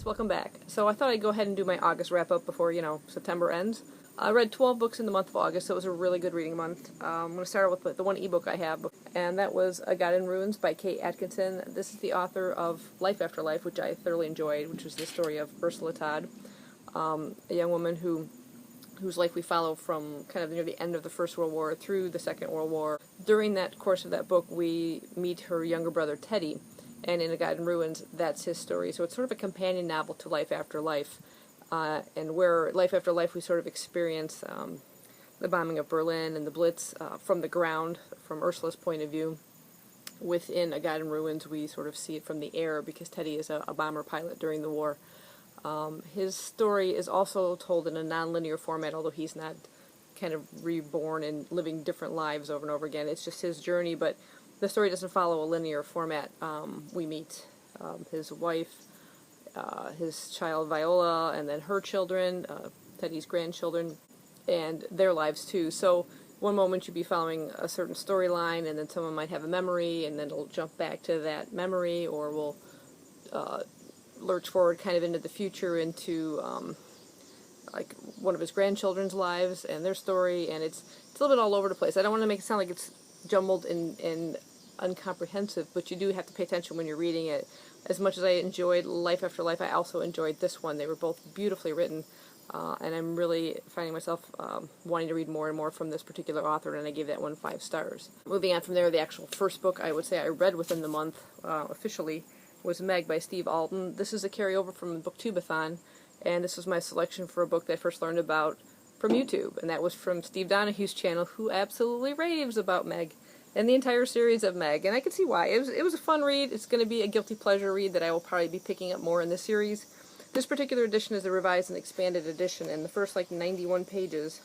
welcome back. So I thought I'd go ahead and do my August wrap-up before, September ends. I read 12 books in the month of August, so it was a really good reading month. I'm going to start out with the one ebook I have, and that was A Guide in Ruins by Kate Atkinson. This is the author of Life After Life, which I thoroughly enjoyed, which was the story of Ursula Todd, a young woman whose life we follow from kind of near the end of the First World War through the Second World War. During that course of that book, we meet her younger brother, Teddy, and in A Guide in Ruins, that's his story. So it's sort of a companion novel to Life After Life, and where Life After Life we sort of experience the bombing of Berlin and the Blitz from the ground, from Ursula's point of view. Within A Guide in Ruins, we sort of see it from the air because Teddy is a bomber pilot during the war. His story is also told in a non-linear format, although he's not kind of reborn and living different lives over and over again. It's just his journey, but the story doesn't follow a linear format. We meet his wife, his child Viola, and then her children, Teddy's grandchildren, and their lives too. So one moment you'd be following a certain storyline, and then someone might have a memory, and then it'll jump back to that memory, or we'll lurch forward kind of into the future, into like one of his grandchildren's lives and their story, and it's a little bit all over the place. I don't want to make it sound like it's jumbled and uncomprehensive, but you do have to pay attention when you're reading it. As much as I enjoyed Life After Life, I also enjoyed this one. They were both beautifully written, and I'm really finding myself wanting to read more and more from this particular author, and I gave that one 5 stars. Moving on from there, the actual first book I would say I read within the month, officially, was Meg by Steve Alden. This is a carryover from the Booktubeathon, and this was my selection for a book that I first learned about from YouTube, and that was from Steve Donahue's channel, who absolutely raves about Meg and the entire series of Meg, and I can see why. It was a fun read. It's going to be a guilty pleasure read that I will probably be picking up more in this series. This particular edition is a revised and expanded edition, and the first 91 pages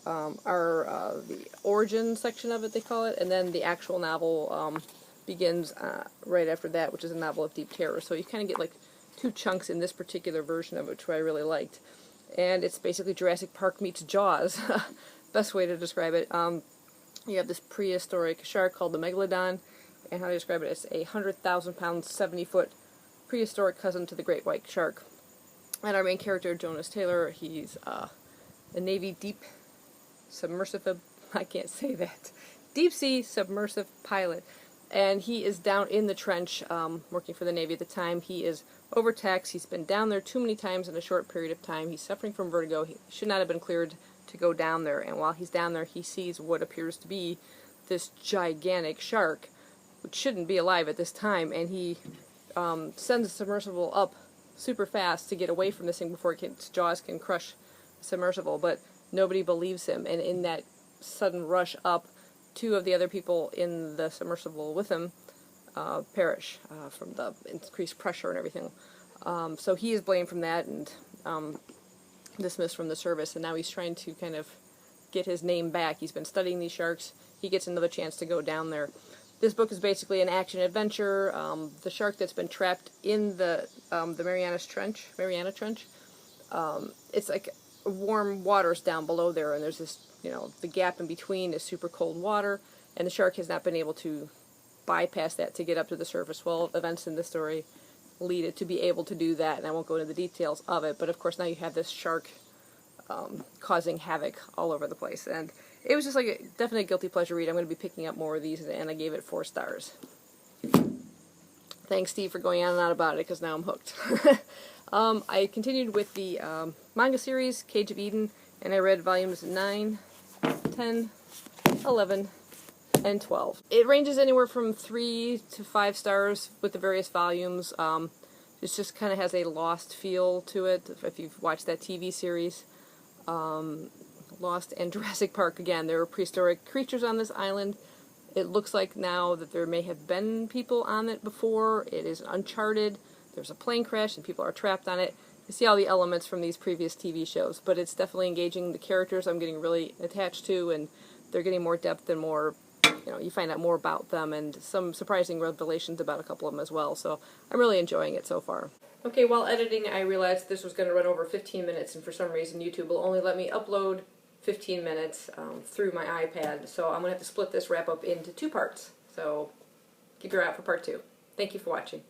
are the origin section of it, they call it, and then the actual novel begins right after that, which is a novel of deep terror. So you kind of get 2 chunks in this particular version of it, which I really liked. And it's basically Jurassic Park meets Jaws, best way to describe it. You have this prehistoric shark called the Megalodon, and how to describe it as a 100,000-pound, 70-foot prehistoric cousin to the great white shark. And our main character, Jonas Taylor, he's a Navy deep submersive, I can't say that, deep-sea submersive pilot. And he is down in the trench, working for the Navy at the time. He is overtaxed. He's been down there too many times in a short period of time. He's suffering from vertigo. He should not have been cleared to go down there. And while he's down there, he sees what appears to be this gigantic shark, which shouldn't be alive at this time. And he sends a submersible up super fast to get away from this thing before its jaws can crush the submersible. But nobody believes him. And in that sudden rush up, 2 of the other people in the submersible with him perish from the increased pressure and everything. So he is blamed from that and dismissed from the service, and now he's trying to kind of get his name back. He's been studying these sharks. He gets another chance to go down there. This book is basically an action-adventure. The shark that's been trapped in the Mariana Trench, it's like warm waters down below there, and there's this, the gap in between is super cold water, and the shark has not been able to bypass that to get up to the surface. Well, events in the story lead it to be able to do that, and I won't go into the details of it, but of course now you have this shark causing havoc all over the place, and it was just definitely a guilty pleasure read. I'm going to be picking up more of these, and I gave it 4 stars. Thanks, Steve, for going on and on about it, because now I'm hooked. I continued with the manga series, Cage of Eden, and I read volumes 9, 10, 11, and 12. It ranges anywhere from 3 to 5 stars with the various volumes. It just kind of has a Lost feel to it, if you've watched that TV series. Lost and Jurassic Park, again, there are prehistoric creatures on this island. It looks like now that there may have been people on it before. It is uncharted. There's a plane crash and people are trapped on it. You see all the elements from these previous TV shows, but it's definitely engaging. The characters I'm getting really attached to, and they're getting more depth and more, you find out more about them, and some surprising revelations about a couple of them as well, so I'm really enjoying it so far. Okay, while editing, I realized this was going to run over 15 minutes, and for some reason YouTube will only let me upload 15 minutes through my iPad, so I'm going to have to split this wrap-up into 2 parts, so keep your eye out for part 2. Thank you for watching.